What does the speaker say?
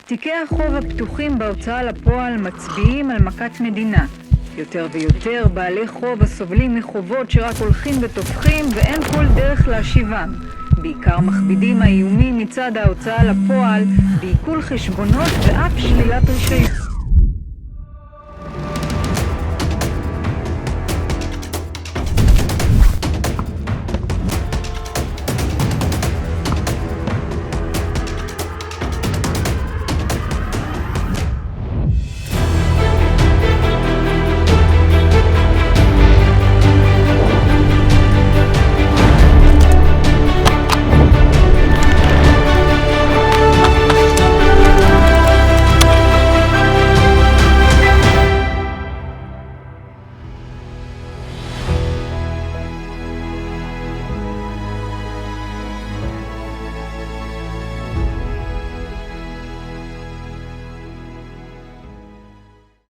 תיקי החוב הפתוחים בהוצאה לפועל מצביעים על מכת מדינה. יותר ויותר בעלי חוב הסובלים מחובות שרק הולכים ותופחים ואין כל דרך להשיבם. בעיקר מכבידים האיומים מצד ההוצאה לפועל בעיכול חשבונות ואף שלילת רישיון.